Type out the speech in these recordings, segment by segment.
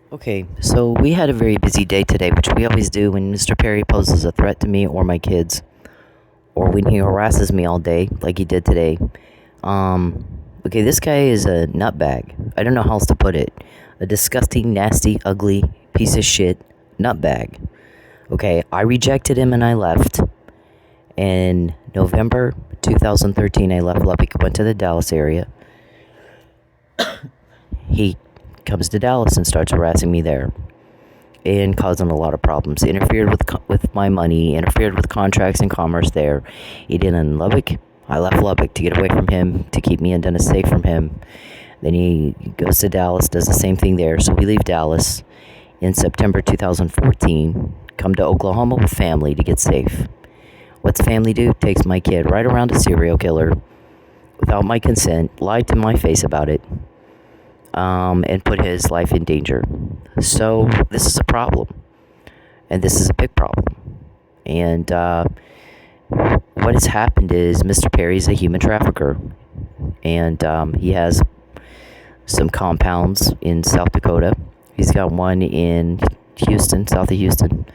Okay, so we had a very busy day today, which we always do when Mr. Perry poses a threat to me or my kids, or when he harasses me all day, like he did today. Um, okay, this guy is a nutbag. I don't know how else to put it. A disgusting, nasty, ugly piece of shit nutbag. Okay, I rejected him and I left. In November 2013, I left Lubbock, went to the Dallas area. He comes to Dallas and starts harassing me there and causing a lot of problems. Interfered with my money, interfered with contracts and commerce there. He did in Lubbock. I left Lubbock to get away from him, to keep me and Dennis safe from him. Then he goes to Dallas, does the same thing there. So we leave Dallas in September 2014, come to Oklahoma with family to get safe. What's family do? Takes my kid right around a serial killer without my consent, lied to my face about it, and put his life in danger. So this is a problem, and this is a big problem. And what has happened is Mr. Perry's a human trafficker, and he has some compounds in South Dakota. He's got one in Houston, south of Houston.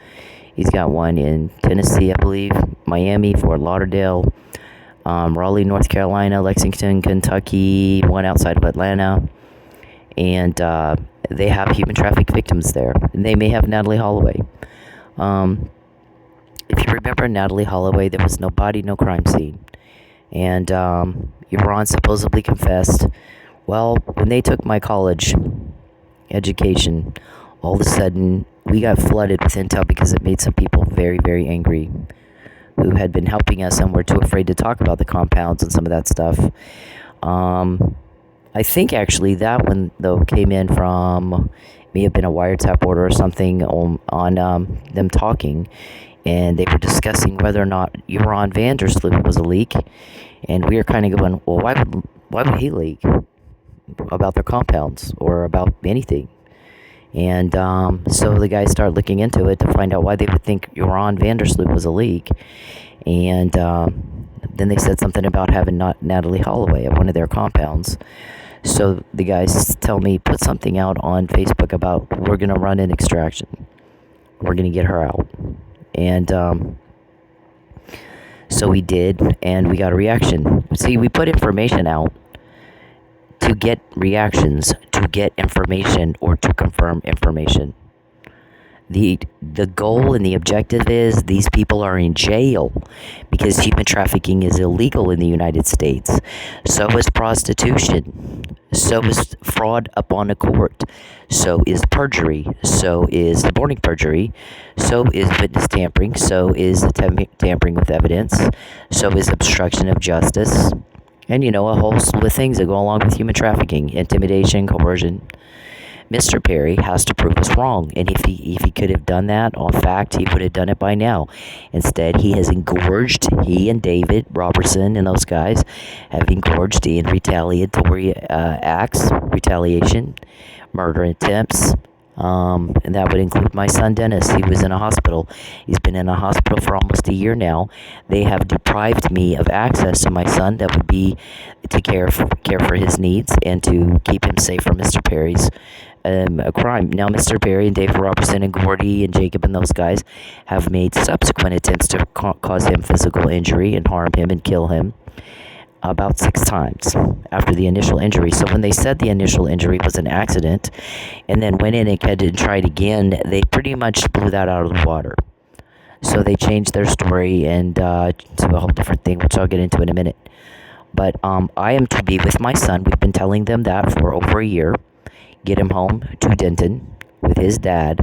He's got one in Tennessee, I believe, Miami, Fort Lauderdale, Raleigh, North Carolina, Lexington, Kentucky, one outside of Atlanta. And they have human traffic victims there. And they may have Natalie Holloway. If you remember Natalie Holloway, there was no body, no crime scene. And Iran supposedly confessed. Well, when they took my college education, all of a sudden we got flooded with intel because it made some people very, very angry who had been helping us and were too afraid to talk about the compounds and some of that stuff. I think actually that one, though, came in from, may have been a wiretap order or something on them talking, and they were discussing whether or not Iran Vandersloot was a leak, and we were kind of going, well, why would he leak about their compounds or about anything? And so the guys started looking into it to find out why they would think Iran Vandersloot was a leak, and then they said something about having Natalie Holloway at one of their compounds. So the guys tell me, put something out on Facebook about, we're going to run an extraction. We're going to get her out. And so we did, and we got a reaction. See, we put information out to get reactions, to get information, or to confirm information. The goal and the objective is these people are in jail because human trafficking is illegal in the United States. So is prostitution. So is fraud upon a court. So is perjury. So is suborning perjury. So is witness tampering. So is tampering with evidence. So is obstruction of justice. And, a whole slew of things that go along with human trafficking, intimidation, coercion. Mr. Perry has to prove us wrong, and if he could have done that on fact, he would have done it by now. Instead, he has engorged, he and David Robertson and those guys have engorged in retaliatory acts, retaliation, murder attempts, and that would include my son Dennis. He was in a hospital. He's been in a hospital for almost a year now. They have deprived me of access to my son. That would be to care for his needs and to keep him safe from Mr. Perry's a crime. Now, Mr. Perry and David Robertson and Gordy and Jacob and those guys have made subsequent attempts to cause him physical injury and harm him and kill him about 6 times after the initial injury. So when they said the initial injury was an accident and then went in and had to try it again, they pretty much blew that out of the water. So they changed their story and to a whole different thing, which I'll get into in a minute. But I am to be with my son. We've been telling them that for over a year. Get him home to Denton with his dad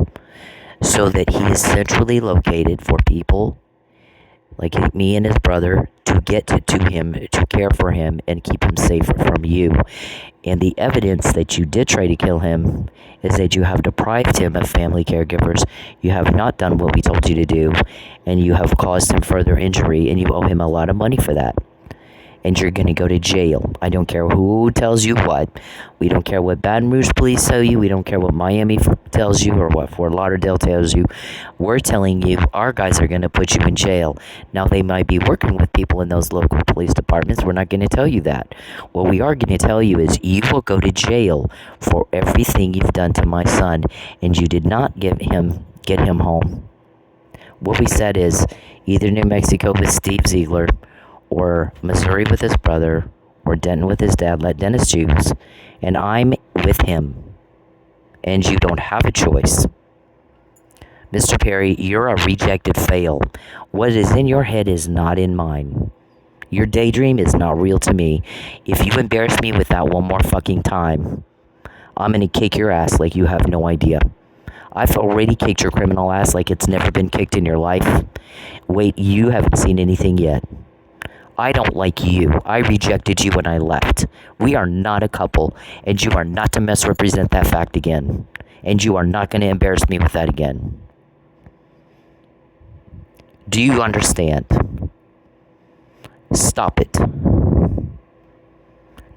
so that he is centrally located for people like me and his brother to get to him, to care for him, and keep him safe from you. And the evidence that you did try to kill him is that you have deprived him of family caregivers. You have not done what we told you to do, and you have caused him further injury, and you owe him a lot of money for that. and you're going to go to jail. I don't care who tells you what. We don't care what Baton Rouge police tell you. We don't care what Miami tells you or what Fort Lauderdale tells you. We're telling you our guys are going to put you in jail. Now, they might be working with people in those local police departments. We're not going to tell you that. What we are going to tell you is you will go to jail for everything you've done to my son, and you did not get him home. What we said is either New Mexico with Steve Ziegler, or Missouri with his brother, or Denton with his dad. Let Dennis choose. And I'm with him. And you don't have a choice. Mr. Perry, you're a rejected fail. What is in your head is not in mine. Your daydream is not real to me. If you embarrass me with that one more fucking time, I'm going to kick your ass like you have no idea. I've already kicked your criminal ass like it's never been kicked in your life. Wait, you haven't seen anything yet. I don't like you. I rejected you when I left. We are not a couple, and you are not to misrepresent that fact again. And you are not going to embarrass me with that again. Do you understand? Stop it.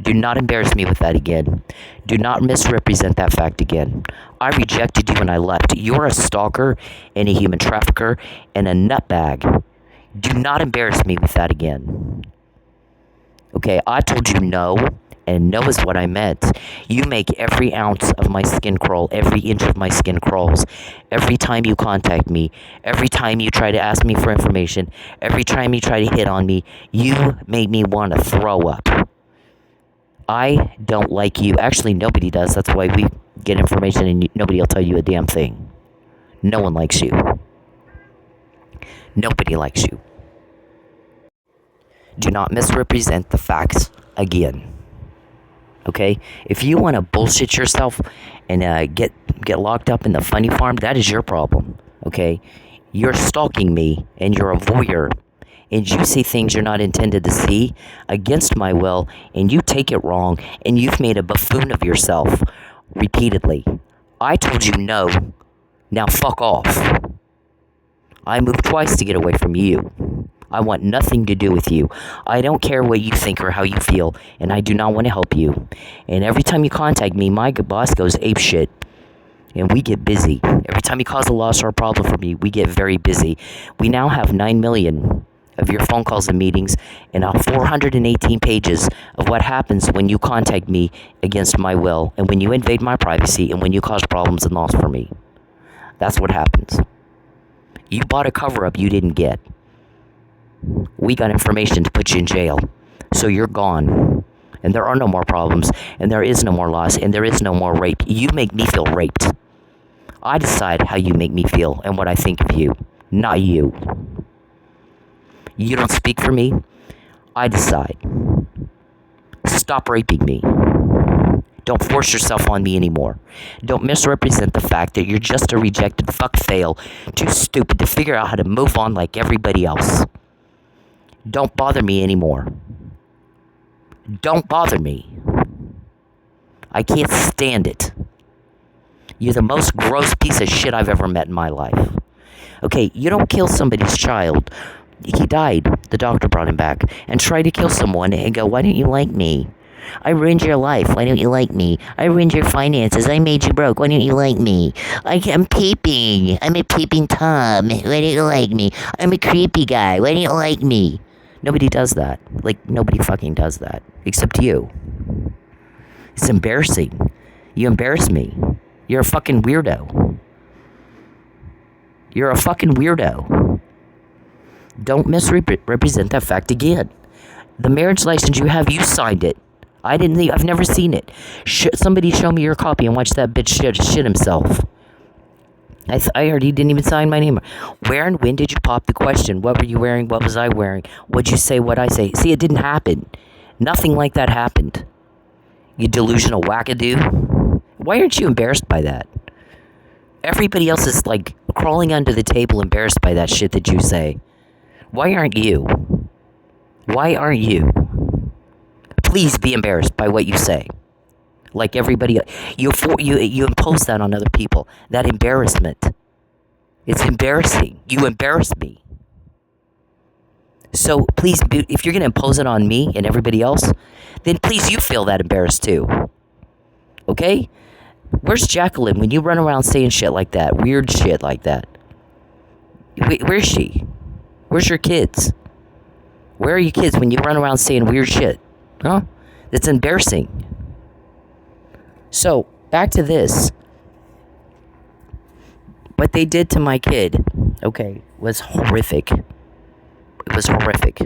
Do not embarrass me with that again. Do not misrepresent that fact again. I rejected you when I left. You're a stalker and a human trafficker and a nutbag. Do not embarrass me with that again. Okay, I told you no, and no is what I meant. You make every ounce of my skin crawl, every inch of my skin crawls. Every time you contact me, every time you try to ask me for information, every time you try to hit on me, you made me want to throw up. I don't like you. Actually, nobody does. That's why we get information and nobody will tell you a damn thing. No one likes you. Nobody likes you. Do not misrepresent the facts again. Okay? If you want to bullshit yourself and get locked up in the funny farm, that is your problem. Okay? You're stalking me and you're a voyeur. And you see things you're not intended to see against my will, and you take it wrong, and you've made a buffoon of yourself repeatedly. I told you no. Now fuck off. I moved twice to get away from you. I want nothing to do with you. I don't care what you think or how you feel, and I do not want to help you. And every time you contact me, my boss goes apeshit, and we get busy. Every time you cause a loss or a problem for me, we get very busy. We now have 9 million of your phone calls and meetings, and 418 pages of what happens when you contact me against my will, and when you invade my privacy, and when you cause problems and loss for me. That's what happens. You bought a cover-up you didn't get. We got information to put you in jail. So you're gone. And there are no more problems, and there is no more loss, and there is no more rape. You make me feel raped. I decide how you make me feel and what I think of you, not you. You don't speak for me. I decide. Stop raping me. Don't force yourself on me anymore. Don't misrepresent the fact that you're just a rejected fuck fail, too stupid to figure out how to move on like everybody else. Don't bother me anymore. Don't bother me. I can't stand it. You're the most gross piece of shit I've ever met in my life. Okay, you don't kill somebody's child. He died. The doctor brought him back. And try to kill someone and go, why don't you like me? I ruined your life. Why don't you like me? I ruined your finances. I made you broke. Why don't you like me? I'm peeping. I'm a peeping Tom. Why don't you like me? I'm a creepy guy. Why don't you like me? Nobody does that. Like, nobody fucking does that. Except you. It's embarrassing. You embarrass me. You're a fucking weirdo. You're a fucking weirdo. Don't misrepresent that fact again. The marriage license you have, you signed it. I've never seen it. Somebody show me your copy and watch that bitch shit himself. I heard he didn't even sign my name. Where and when did you pop the question? What were you wearing? What was I wearing? What'd you say? What'd I say? See, it didn't happen. Nothing like that happened. You delusional wackadoo. Why aren't you embarrassed by that? Everybody else is like crawling under the table embarrassed by that shit that you say. Why aren't you? Why aren't you? Please be embarrassed by what you say. Like everybody else. You impose that on other people. That embarrassment. It's embarrassing. You embarrass me. So please, if you're going to impose it on me and everybody else, then please you feel that embarrassed too. Okay? Where's Jacqueline when you run around saying shit like that? Weird shit like that. Where's she? Where's your kids? Where are your kids when you run around saying weird shit? Huh? That's embarrassing. So, back to this. What they did to my kid, okay, was horrific. It was horrific.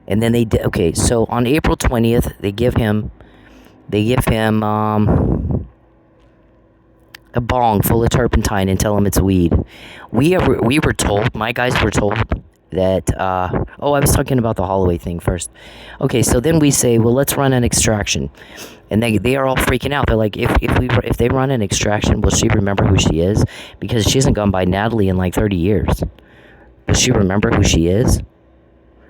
And then they did, okay, so on April 20th, they give him a bong full of turpentine and tell him it's weed. We were told, my guys were told that, I was talking about the Holloway thing first. Okay, so then we say, well, let's run an extraction. And they are all freaking out. They're like, if they run an extraction, will she remember who she is? Because she hasn't gone by Natalie in like 30 years. Will she remember who she is?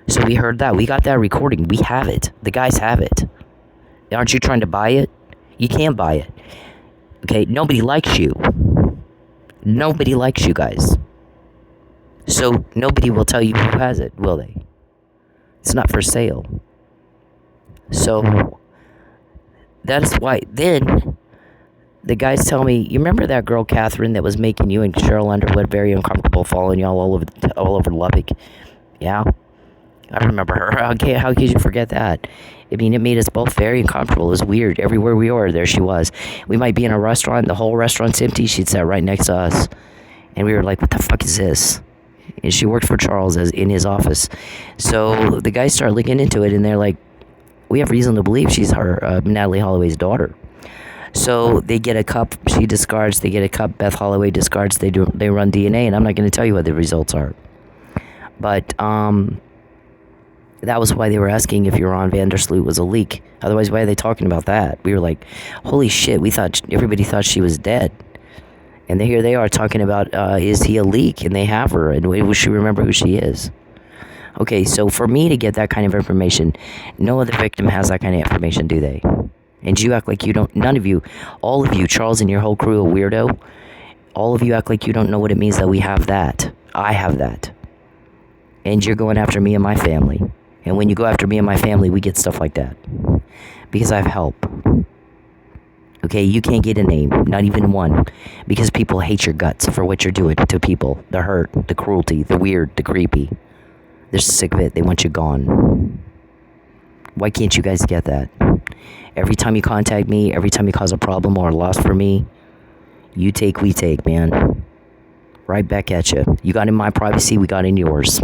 So we heard that. We got that recording. We have it. The guys have it. Aren't you trying to buy it? You can't buy it. Okay, nobody likes you. Nobody likes you guys. So nobody will tell you who has it, will they? It's not for sale. So that's why then the guys tell me, you remember that girl Catherine that was making you and Cheryl Underwood very uncomfortable, following y'all all over Lubbock? Yeah, I remember her. How could you forget that? I mean, it made us both very uncomfortable. It was weird. Everywhere we were, there she was. We might be in a restaurant, the whole restaurant's empty. She'd sat right next to us. And we were like, what the fuck is this? And she worked for Charles in his office. So the guys start looking into it, and they're like, we have reason to believe she's her Natalie Holloway's daughter. So they get a cup, she discards. They get a cup, Beth Holloway discards. They run DNA, and I'm not going to tell you what the results are. But that was why they were asking if Joran van der Sloot was a leak. Otherwise, why are they talking about that? We were like, holy shit, everybody thought she was dead. And here they are talking about, is he a leak? And they have her, and we should remember who she is. Okay, so for me to get that kind of information, no other victim has that kind of information, do they? And you act like you don't, none of you, all of you, Charles and your whole crew, a weirdo, all of you act like you don't know what it means that we have that. I have that. And you're going after me and my family. And when you go after me and my family, we get stuff like that. Because I have help. Okay, you can't get a name, not even one. Because people hate your guts for what you're doing to people. The hurt, the cruelty, the weird, the creepy. They're sick of it. They want you gone. Why can't you guys get that? Every time you contact me, every time you cause a problem or a loss for me, you take, we take, man. Right back at you. You got in my privacy, we got in yours.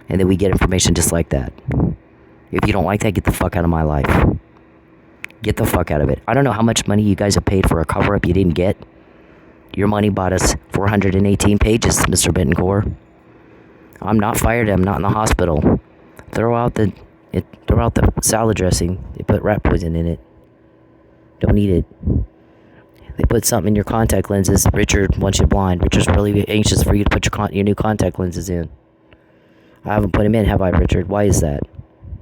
And then we get information just like that. If you don't like that, get the fuck out of my life. Get the fuck out of it. I don't know how much money you guys have paid for a cover-up you didn't get. Your money bought us 418 pages, Mr. Bettencourt. I'm not fired. I'm not in the hospital. Throw out the salad dressing. They put rat poison in it. Don't eat it. They put something in your contact lenses. Richard wants you blind. Richard's really anxious for you to put your new contact lenses in. I haven't put them in, have I, Richard? Why is that?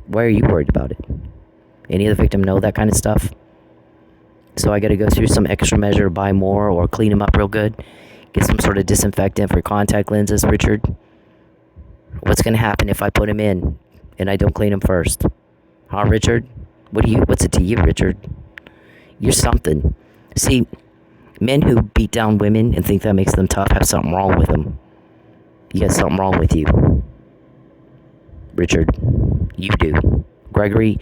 Why are you worried about it? Any of the victim know that kind of stuff? So I got to go through some extra measure, buy more, or clean them up real good? Get some sort of disinfectant for contact lenses, Richard? What's going to happen if I put them in and I don't clean them first? Huh, Richard? What's it to you, Richard? You're something. See, men who beat down women and think that makes them tough have something wrong with them. You got something wrong with you. Richard, you do. Gregory,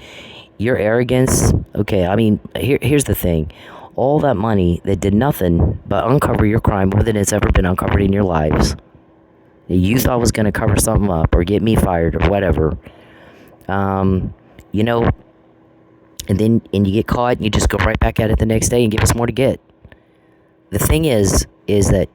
your arrogance, okay, I mean, here's the thing. All that money that did nothing but uncover your crime more than it's ever been uncovered in your lives. You thought was going to cover something up or get me fired or whatever. You know, and you get caught and you just go right back at it the next day and give us more to get. The thing is that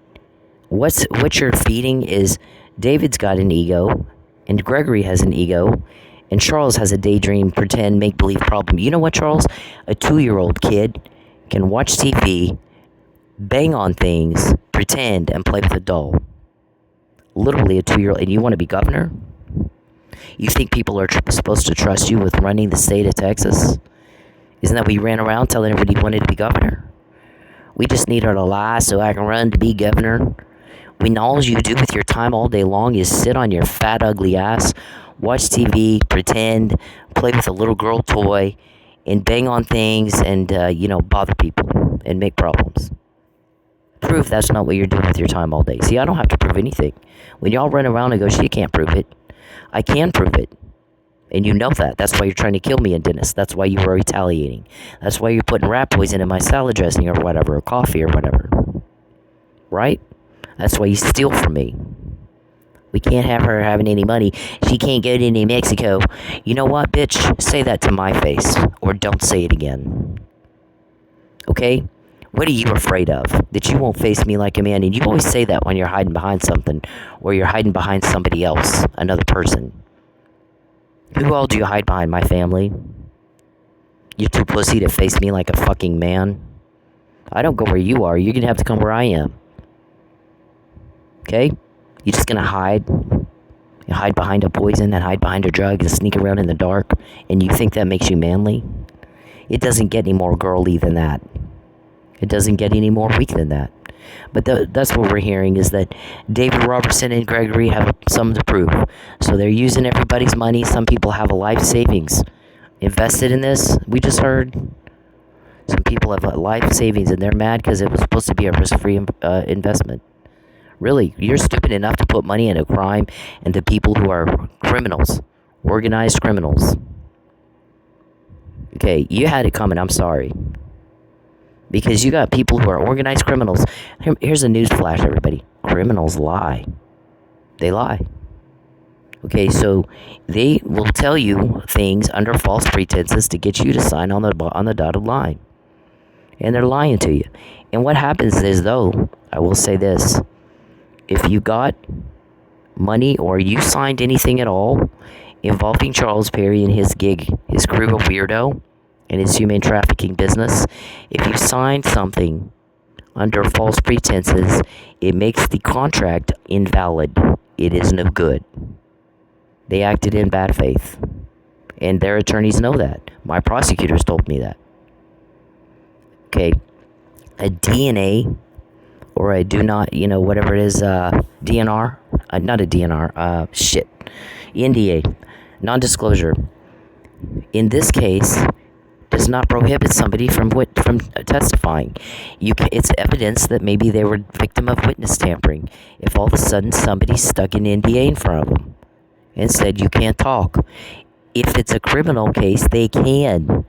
what you're feeding is David's got an ego, and Gregory has an ego, and Charles has a daydream, pretend, make-believe problem. You know what, Charles? A 2-year-old kid can watch TV, bang on things, pretend, and play with a doll. Literally a 2-year-old, and you want to be governor? You think people are supposed to trust you with running the state of Texas? Isn't that what you ran around telling everybody you wanted to be governor? We just need her to lie so I can run to be governor. When all you do with your time all day long is sit on your fat, ugly ass, watch TV, pretend, play with a little girl toy, and bang on things and, bother people and make problems. Prove that's not what you're doing with your time all day. See, I don't have to prove anything. When y'all run around and go, she can't prove it, I can prove it. And you know that. That's why you're trying to kill me, Dennis. That's why you were retaliating. That's why you're putting rat poison in my salad dressing or whatever, or coffee or whatever. Right? That's why you steal from me. We can't have her having any money. She can't go to New Mexico. You know what, bitch? Say that to my face. Or don't say it again. Okay? What are you afraid of? That you won't face me like a man. And you always say that when you're hiding behind something. Or you're hiding behind somebody else. Another person. Who all do you hide behind? My family? You're too pussy to face me like a fucking man? I don't go where you are. You're going to have to come where I am. Okay? You're just going to hide. You hide behind a poison and hide behind a drug and sneak around in the dark. And you think that makes you manly? It doesn't get any more girly than that. It doesn't get any more weak than that. But that's what we're hearing is that David Robertson and Gregory have something to prove. So they're using everybody's money. Some people have a life savings invested in this. We just heard some people have a life savings and they're mad because it was supposed to be a risk-free investment. Really, you're stupid enough to put money into crime and to people who are criminals, organized criminals. Okay, you had it coming. I'm sorry. Because you got people who are organized criminals. Here's a news flash, everybody. Criminals lie. They lie. Okay, so they will tell you things under false pretenses to get you to sign on the dotted line. And they're lying to you. And what happens is, though, I will say this. If you got money or you signed anything at all involving Charles Perry and his gig, his crew of weirdo, and his human trafficking business, if you signed something under false pretenses, it makes the contract invalid. It is no good. They acted in bad faith. And their attorneys know that. My prosecutors told me that. Okay. A DNA or a do not, whatever it is, DNR. Not a DNR. NDA. Non-disclosure. In this case, does not prohibit somebody from testifying. It's evidence that maybe they were victim of witness tampering. If all of a sudden somebody stuck an NDA in front of them and said you can't talk. If it's a criminal case, they can.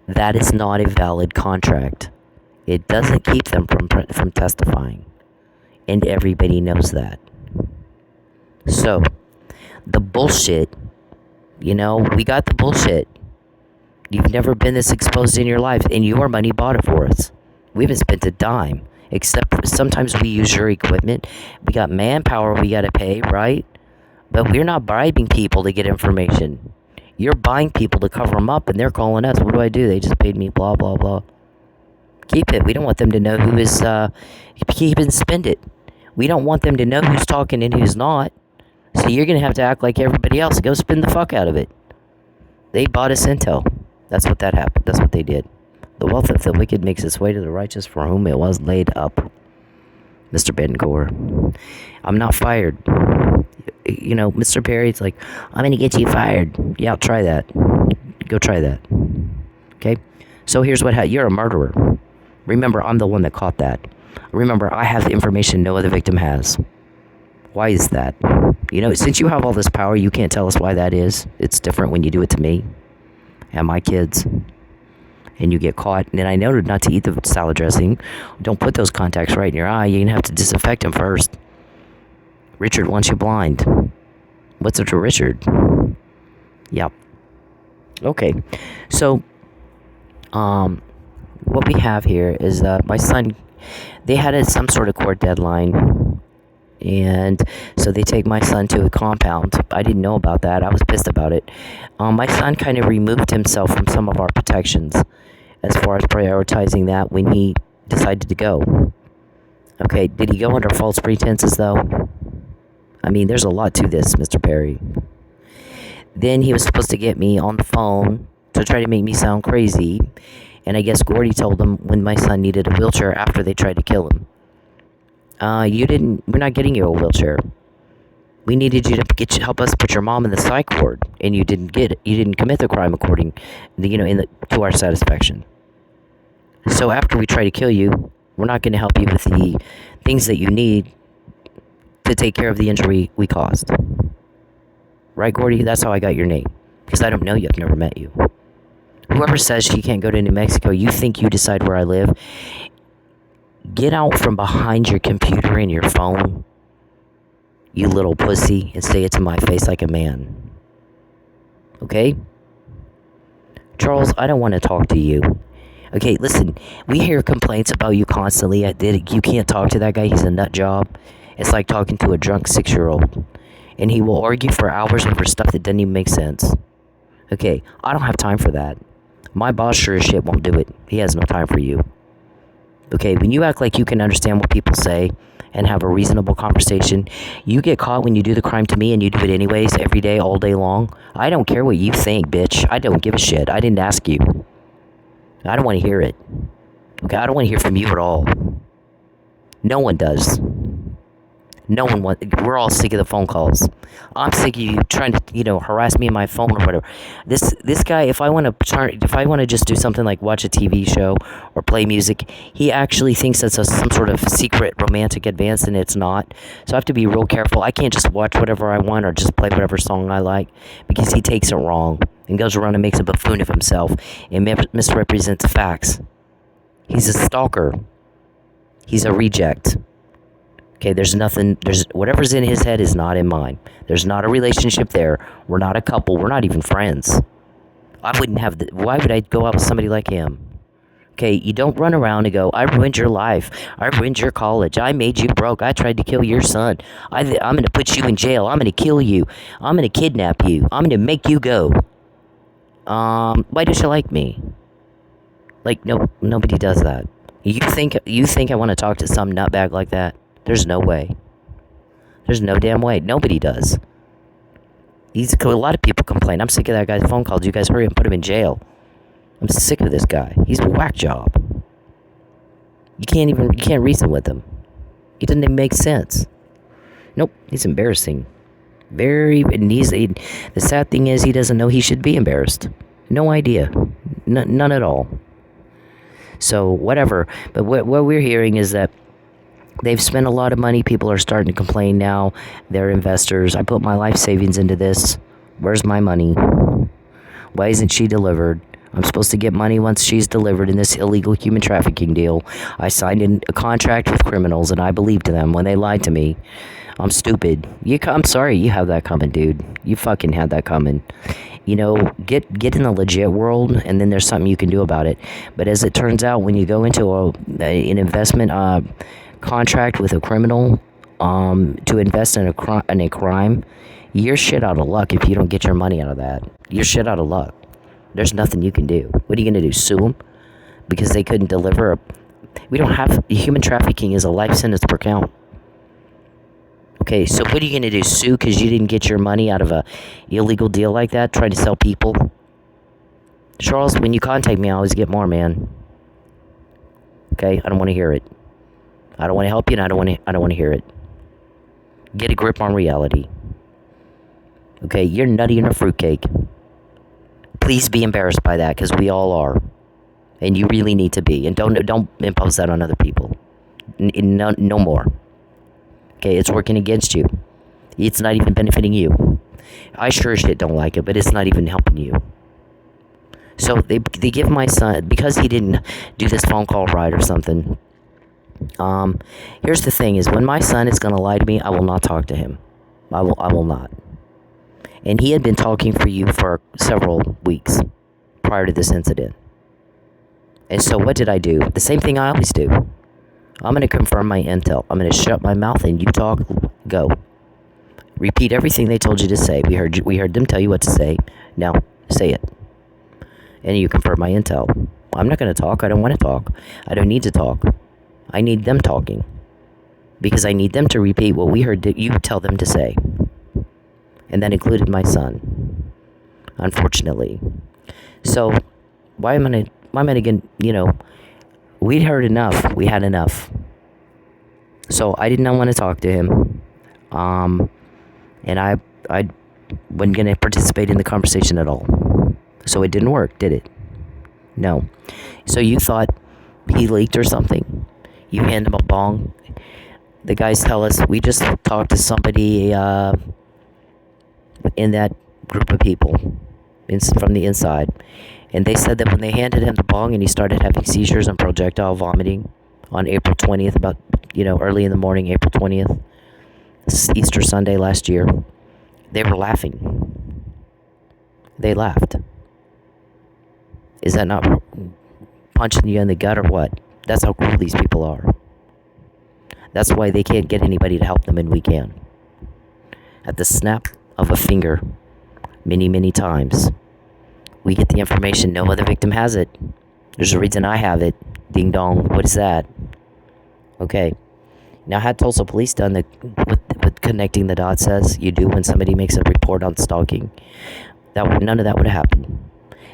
That is not a valid contract. It doesn't keep them from testifying. And everybody knows that. So, the bullshit, we got the bullshit. You've never been this exposed in your life, and your money bought it for us. We haven't spent a dime, except sometimes we use your equipment. We got manpower we got to pay, right? But we're not bribing people to get information. You're buying people to cover them up, and they're calling us. What do? They just paid me, blah, blah, blah. Keep it. We don't want them to know who is, keep and spend it. We don't want them to know who's talking and who's not. So you're going to have to act like everybody else. Go spend the fuck out of it. They bought us intel. That's what that happened. That's what they did. The wealth of the wicked makes its way to the righteous for whom it was laid up. Mr. Betancourt. I'm not fired. Mr. Perry's like, I'm going to get you fired. Yeah, try that. Go try that. Okay? So here's what happened. You're a murderer. Remember, I'm the one that caught that. Remember, I have the information no other victim has. Why is that? Since you have all this power, you can't tell us why that is. It's different when you do it to me and my kids. And you get caught. And then I noted not to eat the salad dressing. Don't put those contacts right in your eye. You're going to have to disinfect them first. Richard wants you blind. What's it to Richard? Yep. Okay. So, what we have here is my son, they had some sort of court deadline. And so they take my son to a compound. I didn't know about that. I was pissed about it. My son kind of removed himself from some of our protections as far as prioritizing that when he decided to go. Okay, did he go under false pretenses, though? I mean, there's a lot to this, Mr. Perry. Then he was supposed to get me on the phone to try to make me sound crazy. And I guess Gordy told him when my son needed a wheelchair after they tried to kill him. We're not getting you a wheelchair. We needed you to help us put your mom in the psych ward, and you didn't get it. You didn't commit the crime according, to our satisfaction. So after we try to kill you, we're not going to help you with the things that you need to take care of the injury we caused. Right, Gordy? That's how I got your name. Because I don't know you. I've never met you. Whoever says she can't go to New Mexico, you think you decide where I live? Get out from behind your computer and your phone, you little pussy, and say it to my face like a man. Okay? Charles, I don't want to talk to you. Okay, listen, we hear complaints about you constantly. You can't talk to that guy. He's a nut job. It's like talking to a drunk 6-year-old. And he will argue for hours over stuff that doesn't even make sense. Okay, I don't have time for that. My boss sure as shit won't do it. He has no time for you. Okay, when you act like you can understand what people say and have a reasonable conversation, you get caught when you do the crime to me, and you do it anyways, every day, all day long. I don't care what you think, bitch. I don't give a shit. I didn't ask you. I don't want to hear it. Okay, I don't want to hear from you at all. No one does. No one wants. We're all sick of the phone calls. I'm sick of you trying to, harass me on my phone or whatever. This guy, if I want to just do something like watch a TV show or play music, he actually thinks that's some sort of secret romantic advance, and it's not. So I have to be real careful. I can't just watch whatever I want or just play whatever song I like, because he takes it wrong and goes around and makes a buffoon of himself and misrepresents facts. He's a stalker. He's a reject. Okay, whatever's in his head is not in mine. There's not a relationship there. We're not a couple. We're not even friends. Why would I go out with somebody like him? Okay, you don't run around and go, I ruined your life. I ruined your college. I made you broke. I tried to kill your son. I'm going to put you in jail. I'm going to kill you. I'm going to kidnap you. I'm going to make you go. Why don't you like me? Like, no, nobody does that. You think I want to talk to some nutbag like that? There's no way. There's no damn way. Nobody does. A lot of people complain. I'm sick of that guy's phone calls. You guys hurry and put him in jail. I'm sick of this guy. He's a whack job. You can't reason with him. He doesn't even make sense. Nope, he's embarrassing. The sad thing is he doesn't know he should be embarrassed. No idea. None at all. So, whatever. But what we're hearing is that they've spent a lot of money. People are starting to complain now. They're investors. I put my life savings into this. Where's my money? Why isn't she delivered? I'm supposed to get money once she's delivered in this illegal human trafficking deal. I signed a contract with criminals, and I believed them when they lied to me. I'm stupid. I'm sorry you have that coming, dude. You fucking had that coming. Get in the legit world, and then there's something you can do about it. But as it turns out, when you go into an investment contract with a criminal to invest in a crime, you're shit out of luck if you don't get your money out of that. You're shit out of luck. There's nothing you can do. What are you going to do, sue them? Because they couldn't deliver human trafficking is a life sentence per count. Okay, so what are you going to do, sue because you didn't get your money out of a illegal deal like that, trying to sell people? Charles, when you contact me, I always get more, man. Okay, I don't want to hear it. I don't want to help you, and I don't want to hear it. Get a grip on reality. Okay, you're nutty in a fruitcake. Please be embarrassed by that, because we all are, and you really need to be. And don't impose that on other people. No more. Okay, it's working against you. It's not even benefiting you. I sure as shit don't like it, but it's not even helping you. So they give my son, because he didn't do this phone call right or something. Here's the thing: is when my son is gonna lie to me, I will not talk to him. I will not. And he had been talking for you for several weeks prior to this incident. And so what did I do? The same thing I always do. I'm going to confirm my intel. I'm going to shut my mouth and you talk. Go. Repeat everything they told you to say. We heard them tell you what to say. Now, say it. And you confirm my intel. I'm not going to talk. I don't want to talk. I don't need to talk. I need them talking. Because I need them to repeat what we heard you tell them to say. And that included my son. Unfortunately. So, why am I gonna, we'd heard enough. We had enough. So I did not want to talk to him. And and I wasn't going to participate in the conversation at all. So it didn't work, did it? No. So you thought he leaked or something? You hand him a bong. The guys tell us, we just talked to somebody in that group of people from the inside. And they said that when they handed him the bong and he started having seizures and projectile vomiting on April 20th, about, early in the morning, April 20th, Easter Sunday last year, they were laughing. They laughed. Is that not punching you in the gut or what? That's how cruel these people are. That's why they can't get anybody to help them, and we can. At the snap of a finger, many, many times, we get the information. No other victim has it. There's a reason I have it. Ding dong. What is that? Okay. Now, had Tulsa Police done with connecting the dots as you do when somebody makes a report on stalking, none of that would have happened.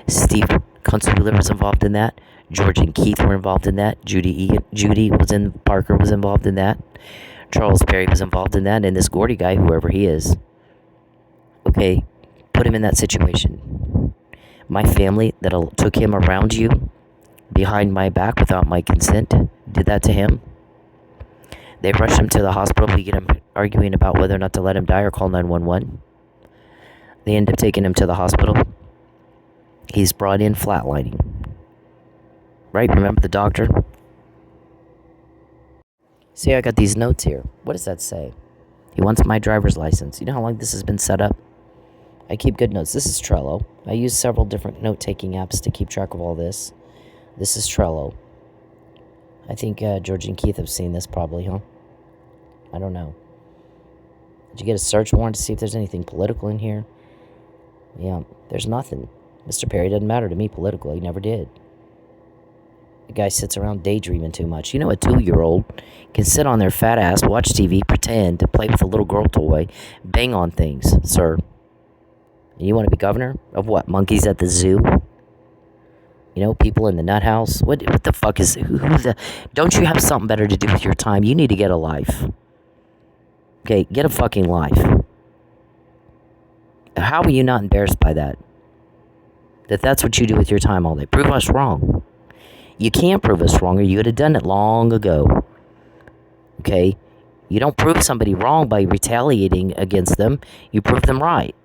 Steve Consuela was involved in that. George and Keith were involved in that. Parker was involved in that. Charles Perry was involved in that. And this Gordy guy, whoever he is, okay, put him in that situation. My family that took him around you, behind my back, without my consent, did that to him. They rushed him to the hospital. We get him arguing about whether or not to let him die or call 911. They end up taking him to the hospital. He's brought in flatlining. Right? Remember the doctor? See, I got these notes here. What does that say? He wants my driver's license. You know how long this has been set up? I keep good notes. This is Trello. I use several different note-taking apps to keep track of all this. This is Trello. I think George and Keith have seen this probably, huh? I don't know. Did you get a search warrant to see if there's anything political in here? Yeah, there's nothing. Mr. Perry doesn't matter to me politically. He never did. The guy sits around daydreaming too much. A 2-year-old can sit on their fat ass, watch TV, pretend to play with a little girl toy, bang on things, sir. And you want to be governor of what? Monkeys at the zoo? People in the nut house? What the fuck is... Don't you have something better to do with your time? You need to get a life. Okay, get a fucking life. How are you not embarrassed by that? That's what you do with your time all day. Prove us wrong. You can't prove us wrong, or you would have done it long ago. Okay? You don't prove somebody wrong by retaliating against them. You prove them right.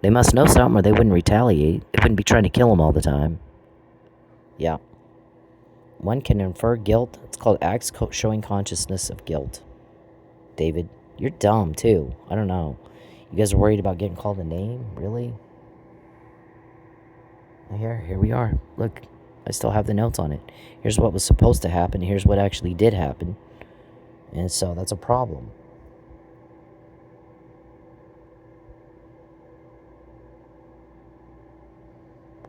They must know something, or they wouldn't retaliate. They wouldn't be trying to kill them all the time. Yeah. One can infer guilt. It's called acts showing consciousness of guilt. David, you're dumb, too. I don't know. You guys are worried about getting called a name? Really? Here we are. Look, I still have the notes on it. Here's what was supposed to happen. Here's what actually did happen. And so that's a problem.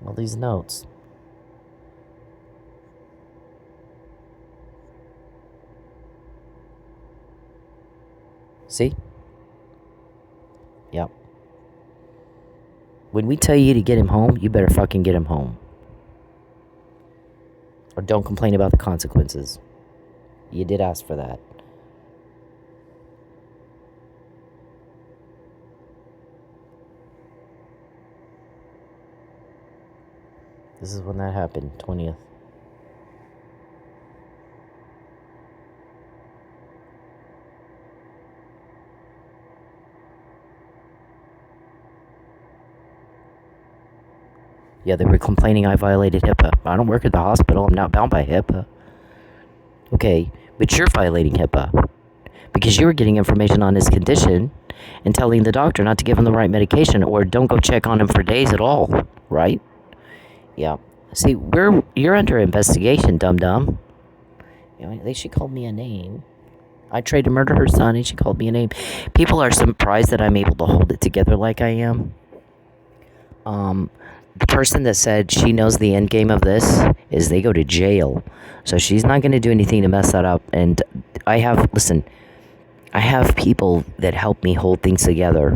All these notes. See? Yep. When we tell you to get him home, you better fucking get him home. Or don't complain about the consequences. You did ask for that. This is when that happened, 20th. Yeah, they were complaining I violated HIPAA. I don't work at the hospital. I'm not bound by HIPAA. Okay, but you're violating HIPAA. Because you were getting information on his condition and telling the doctor not to give him the right medication, or don't go check on him for days at all, right? Yeah. See, you're under investigation, dum-dum. She called me a name. I tried to murder her son, and she called me a name. People are surprised that I'm able to hold it together like I am. The person that said she knows the end game of this is they go to jail. So she's not going to do anything to mess that up. And I have people that help me hold things together.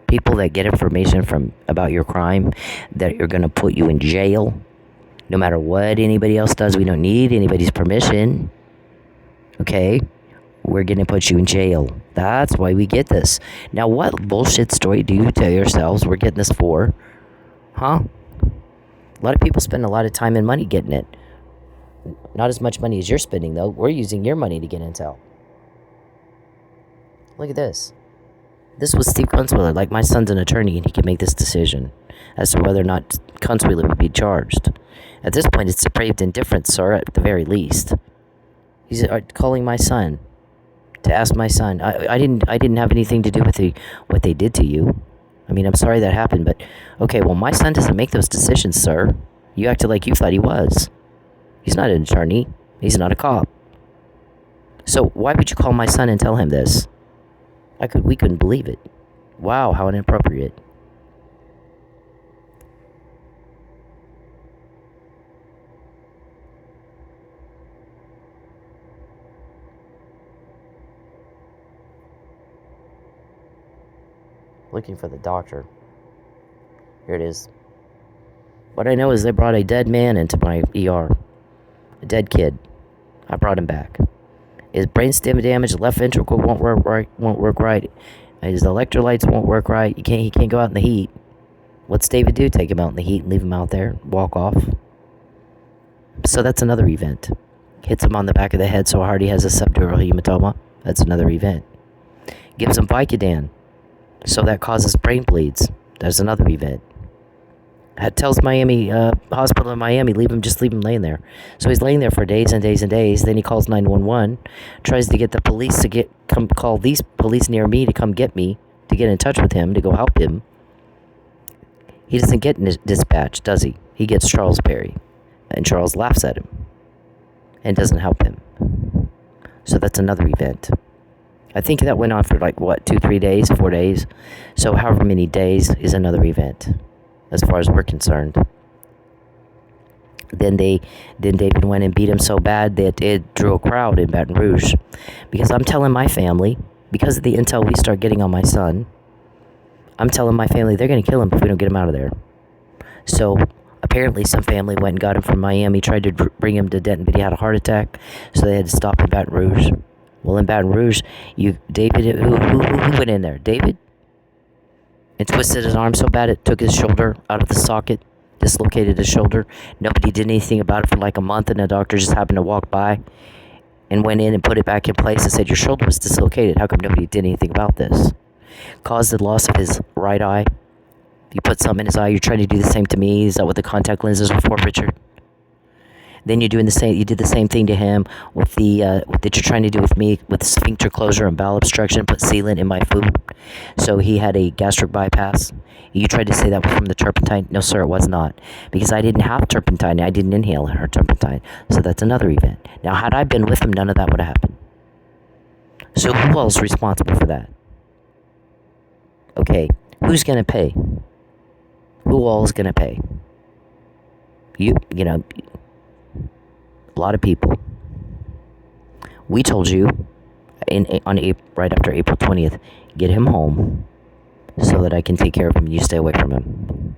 People that get information about your crime that are going to put you in jail. No matter what anybody else does, we don't need anybody's permission. Okay? we're going to put you in jail. That's why we get this. Now, what bullshit story do you tell yourselves we're getting this for? Huh? A lot of people spend a lot of time and money getting it. Not as much money as you're spending, though. We're using your money to get intel. Look at this. This was Steve Kunzweiler. Like, my son's an attorney, and he can make this decision as to whether or not Kunzweiler would be charged. At this point, it's depraved indifference, sir, at the very least. He's calling my son to ask my son. I didn't have anything to do with what they did to you. I mean, I'm sorry that happened, but okay, well, my son doesn't make those decisions, sir. You acted like you thought he was. He's not an attorney. He's not a cop. So why would you call my son and tell him this? We couldn't believe it. Wow, how inappropriate. Looking for the doctor. Here it is. What I know is they brought a dead man into my ER. A dead kid. I brought him back. His brainstem damage, left ventricle won't work right. His electrolytes won't work right. He can't go out in the heat. What's David do? Take him out in the heat and leave him out there, walk off. So that's another event. Hits him on the back of the head so hard he has a subdural hematoma. That's another event. Gives him Vicodin, so that causes brain bleeds. That's another event. Tells Miami hospital in Miami, just leave him laying there. So he's laying there for days and days and days. Then he calls 911, tries to get the police to call these police near me to come get me, to get in touch with him, to go help him. He doesn't get dispatched, does he? He gets Charles Berry, and Charles laughs at him and doesn't help him. So that's another event. I think that went on for 2, 3 days, 4 days. So however many days is another event, as far as we're concerned. Then David went and beat him so bad that it drew a crowd in Baton Rouge. Because I'm telling my family, because of the intel we start getting on my son, I'm telling my family they're going to kill him if we don't get him out of there. So apparently some family went and got him from Miami, tried to bring him to Denton, but he had a heart attack, so they had to stop in Baton Rouge. Well, in Baton Rouge, David, who went in there? David? And twisted his arm so bad it took his shoulder out of the socket, dislocated his shoulder. Nobody did anything about it for a month, and the doctor just happened to walk by and went in and put it back in place and said, your shoulder was dislocated. How come nobody did anything about this? Caused the loss of his right eye. You put something in his eye, you're trying to do the same to me. Is that what the contact lenses were for, Richard? Then you did the same thing to him with that you're trying to do with me, with sphincter closure and bowel obstruction, put sealant in my food. So he had a gastric bypass. You tried to say that was from the turpentine. No, sir, it was not. Because I didn't have turpentine. I didn't inhale her turpentine. So that's another event. Now, had I been with him, none of that would have happened. So who else is responsible for that? Okay, who's going to pay? Who all is going to pay? You know, a lot of people. We told you right after April 20th, get him home so that I can take care of him and you stay away from him.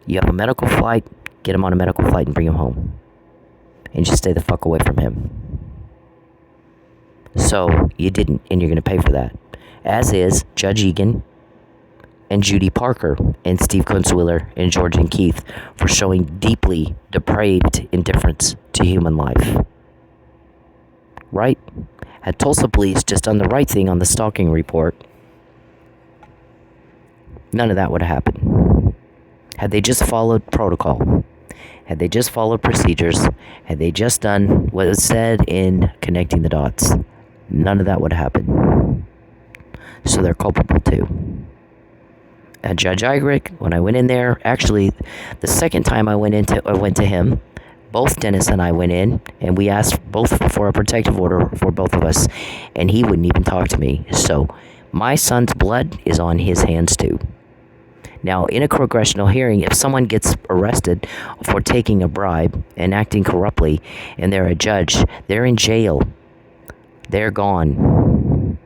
You have a medical flight, get him on a medical flight and bring him home. And just stay the fuck away from him. So, you didn't, and you're going to pay for that. As is Judge Egan and Judy Parker and Steve Kunzweiler and George and Keith for showing deeply depraved indifference to human life. Right? Had Tulsa police just done the right thing on the stalking report, none of that would have happened. Had they just followed protocol, had they just followed procedures, had they just done what was said in connecting the dots, none of that would happen. So they're culpable too. And Judge Eigrick, when I went in there, actually, the second time I went to him, both Dennis and I went in, and we asked both for a protective order for both of us, and he wouldn't even talk to me. So, my son's blood is on his hands too. Now, in a congressional hearing, if someone gets arrested for taking a bribe and acting corruptly, and they're a judge, they're in jail. They're gone.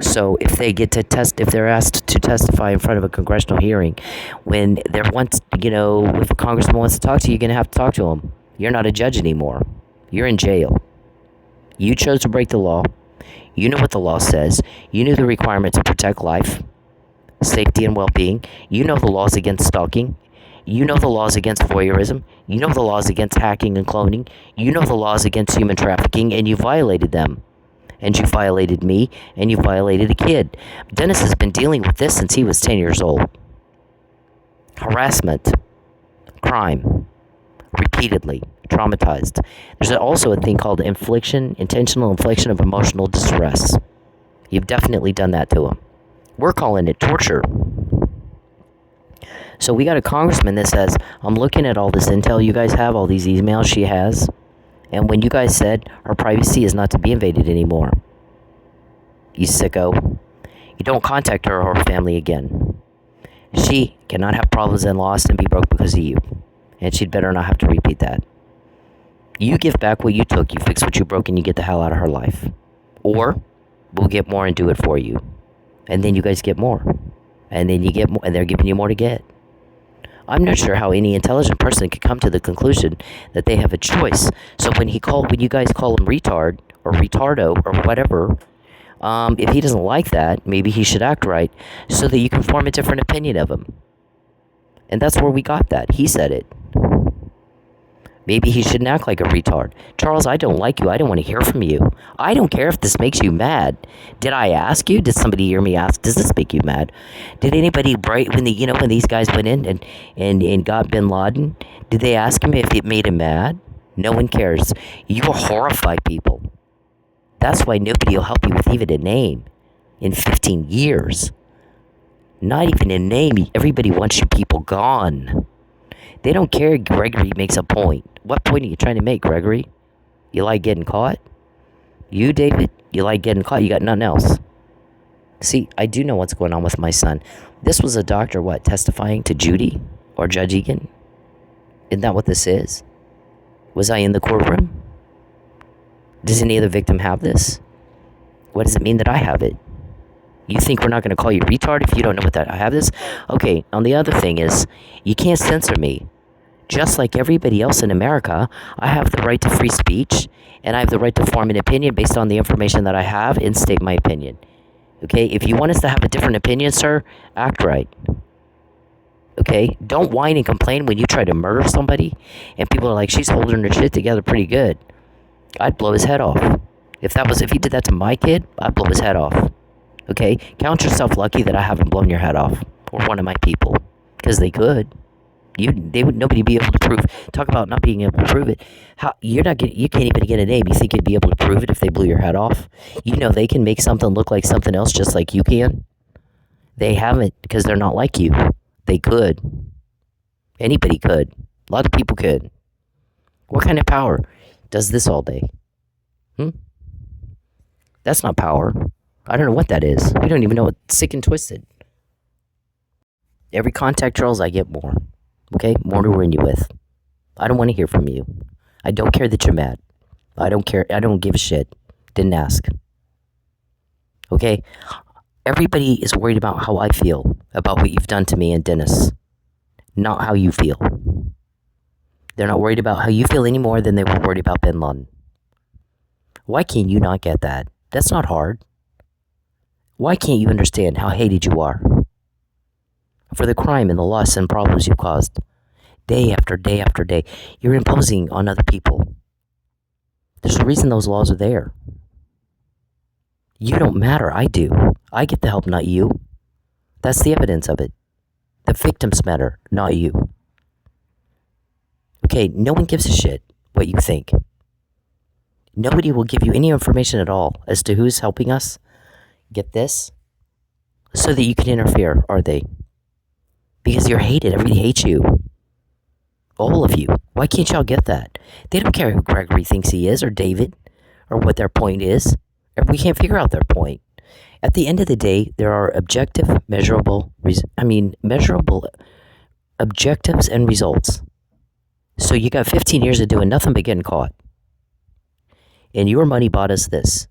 So if they get to if they're asked to testify in front of a congressional hearing, when if a congressman wants to talk to you, you're going to have to talk to him. You're not a judge anymore. You're in jail. You chose to break the law. You know what the law says. You knew the requirement to protect life, safety, and well-being. You know the laws against stalking. You know the laws against voyeurism. You know the laws against hacking and cloning. You know the laws against human trafficking, and you violated them. And you violated me, and you violated a kid. Dennis has been dealing with this since he was 10 years old. Harassment, crime, repeatedly, traumatized. There's also a thing called infliction, intentional infliction of emotional distress. You've definitely done that to him. We're calling it torture. So we got a congressman that says, I'm looking at all this intel you guys have, all these emails she has, and when you guys said her privacy is not to be invaded anymore, you sicko, you don't contact her or her family again. She cannot have problems and lost and be broke because of you. And she'd better not have to repeat that. You give back what you took, you fix what you broke, and you get the hell out of her life. Or we'll get more and do it for you. And then you guys get more. And then you get more, and they're giving you more to get. I'm not sure how any intelligent person could come to the conclusion that they have a choice. So when you guys call him retard or retardo or whatever, if he doesn't like that, maybe he should act right so that you can form a different opinion of him. And that's where we got that. He said it. Maybe he shouldn't act like a retard. Charles, I don't like you. I don't want to hear from you. I don't care if this makes you mad. Did I ask you? Did somebody hear me ask, does this make you mad? Did anybody when these guys went in and got bin Laden, did they ask him if it made him mad? No one cares. You will horrify people. That's why nobody will help you with even a name in 15 years. Not even a name. Everybody wants you people gone. They don't care. Gregory makes a point. What point are you trying to make, Gregory? You like getting caught? You, David? You like getting caught? You got nothing else. See, I do know what's going on with my son. This was a doctor, testifying to Judy or Judge Egan? Isn't that what this is? Was I in the courtroom? Does any other victim have this? What does it mean that I have it? You think we're not going to call you retard if you don't know what that I have this? Okay, and the other thing is, you can't censor me. Just like everybody else in America, I have the right to free speech, and I have the right to form an opinion based on the information that I have and state my opinion. Okay, if you want us to have a different opinion, sir, act right. Okay, don't whine and complain when you try to murder somebody, and people are like, she's holding her shit together pretty good. I'd blow his head off. If he did that to my kid, I'd blow his head off. Okay? Count yourself lucky that I haven't blown your head off. Or one of my people. Because they could. Nobody be able to prove. Talk about not being able to prove it. You can't even get a name. You think you'd be able to prove it if they blew your head off? You know they can make something look like something else just like you can. They haven't because they're not like you. They could. Anybody could. A lot of people could. What kind of power does this all day? That's not power. I don't know what that is. We don't even know it's sick and twisted. Every contact, Charles, I get more. Okay? More to ruin you with. I don't want to hear from you. I don't care that you're mad. I don't care. I don't give a shit. Didn't ask. Okay? Everybody is worried about how I feel about what you've done to me and Dennis. Not how you feel. They're not worried about how you feel any more than they were worried about bin Laden. Why can't you not get that? That's not hard. Why can't you understand how hated you are for the crime and the loss and problems you've caused day after day after day? You're imposing on other people. There's a reason those laws are there. You don't matter. I do. I get the help, not you. That's the evidence of it. The victims matter, not you. Okay, no one gives a shit what you think. Nobody will give you any information at all as to who's helping us get this so that you can interfere, are they? Because you're hated. Everybody hates you. All of you. Why can't y'all get that? They don't care who Gregory thinks he is or David or what their point is. We can't figure out their point. At the end of the day, there are measurable objectives and results. So you got 15 years of doing nothing but getting caught. And your money bought us this.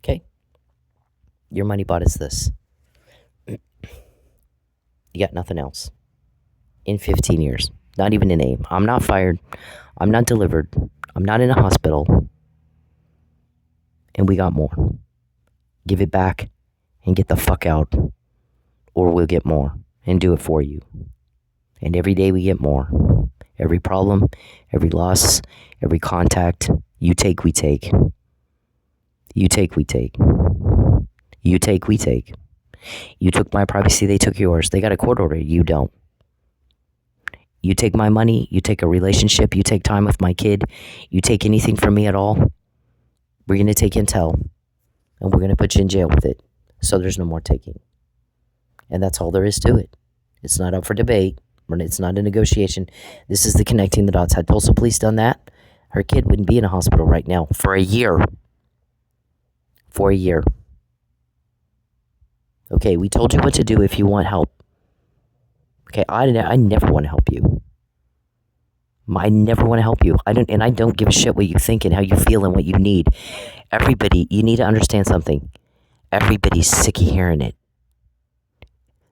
Okay? Your money bought us this. You got nothing else. In 15 years. Not even a name. I'm not fired. I'm not delivered. I'm not in a hospital. And we got more. Give it back and get the fuck out, or we'll get more and do it for you. And every day we get more. Every problem, every loss, every contact, you take, we take. You take, we take. You take, we take. You took my privacy, they took yours. They got a court order, you don't. You take my money, you take a relationship, you take time with my kid, you take anything from me at all, we're going to take intel, and we're going to put you in jail with it. So there's no more taking. And that's all there is to it. It's not up for debate. It's not a negotiation. This is the connecting the dots. Had Tulsa police done that, her kid wouldn't be in a hospital right now for a year. For a year. Okay, we told you what to do if you want help. Okay, I never want to help you. I never want to help you. I don't give a shit what you think and how you feel and what you need. Everybody, you need to understand something. Everybody's sick of hearing it.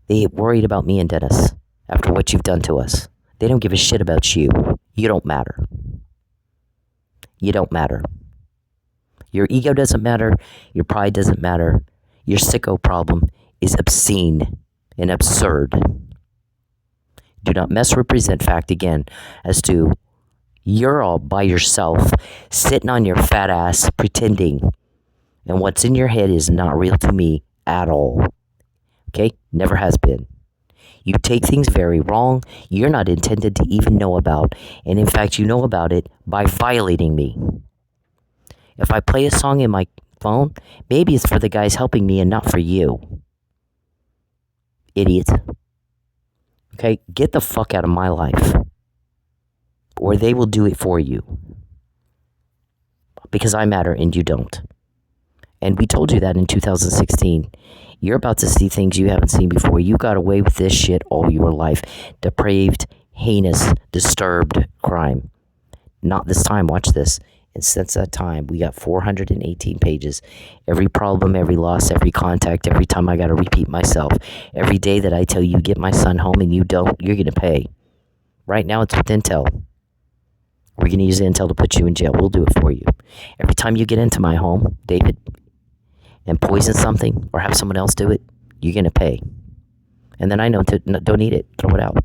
They worried about me and Dennis after what you've done to us. They don't give a shit about you. You don't matter. You don't matter. Your ego doesn't matter. Your pride doesn't matter. Your sicko problem is obscene and absurd. Do not misrepresent fact again as to you're all by yourself, sitting on your fat ass, pretending. And what's in your head is not real to me at all. Okay? Never has been. You take things very wrong. You're not intended to even know about. And in fact, you know about it by violating me. If I play a song in my phone, maybe it's for the guys helping me and not for you. Idiot. Okay, get the fuck out of my life. Or they will do it for you. Because I matter and you don't. And we told you that in 2016. You're about to see things you haven't seen before. You got away with this shit all your life. Depraved, heinous, disturbed crime. Not this time, watch this. And since that time, we got 418 pages. Every problem, every loss, every contact, every time I got to repeat myself. Every day that I tell you get my son home and you don't, you're going to pay. Right now, it's with intel. We're going to use intel to put you in jail. We'll do it for you. Every time you get into my home, David, and poison something or have someone else do it, you're going to pay. And then I know to don't eat it. Throw it out.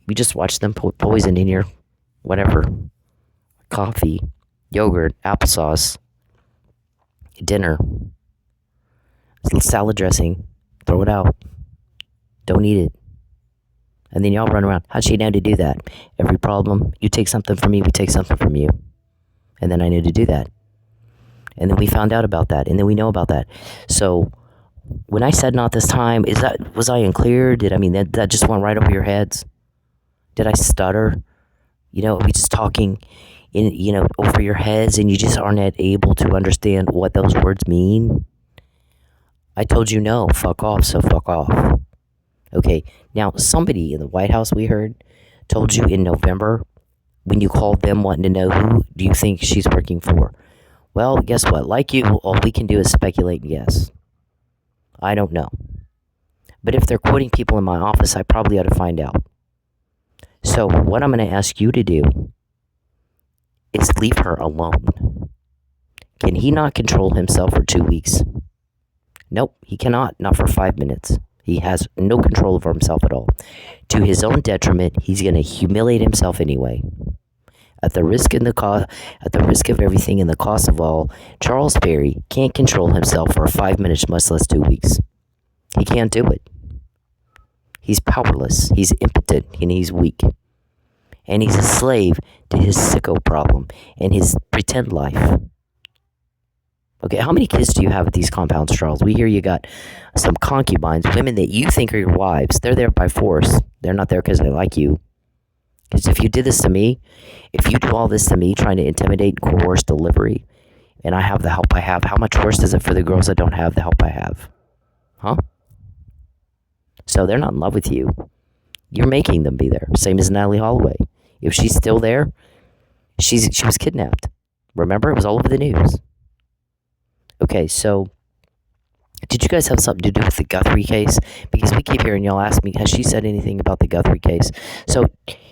You just watch them put poison in your whatever. Coffee, yogurt, applesauce, dinner, salad dressing, throw it out. Don't eat it. And then y'all run around. How'd she know to do that? Every problem, you take something from me, we take something from you. And then I knew to do that. And then we found out about that. And then we know about that. So when I said not this time, was I unclear? That just went right over your heads? Did I stutter? Are we just talking over your heads and you just aren't able to understand what those words mean? I told you no, fuck off, so fuck off. Okay, now somebody in the White House, we heard, told you in November when you called them wanting to know who do you think she's working for. Well, guess what? Like you, all we can do is speculate and guess. I don't know. But if they're quoting people in my office, I probably ought to find out. So what I'm going to ask you to do is leave her alone. Can he not control himself for 2 weeks? Nope, he cannot. Not for 5 minutes. He has no control over himself at all. To his own detriment, he's going to humiliate himself anyway. At the risk of everything and the cost of all, Charles Perry can't control himself for 5 minutes, much less 2 weeks. He can't do it. He's powerless. He's impotent, and he's weak. And he's a slave to his sicko problem and his pretend life. Okay, how many kids do you have at these compounds, Charles? We hear you got some concubines, women that you think are your wives. They're there by force. They're not there because they like you. Because if you did this to me, if you do all this to me, trying to intimidate and coerce delivery, and I have the help I have, how much worse is it for the girls that don't have the help I have? Huh? So they're not in love with you. You're making them be there. Same as Natalie Holloway. If she's still there, she was kidnapped. Remember? It was all over the news. Okay, so did you guys have something to do with the Guthrie case? Because we keep hearing y'all ask me, has she said anything about the Guthrie case? So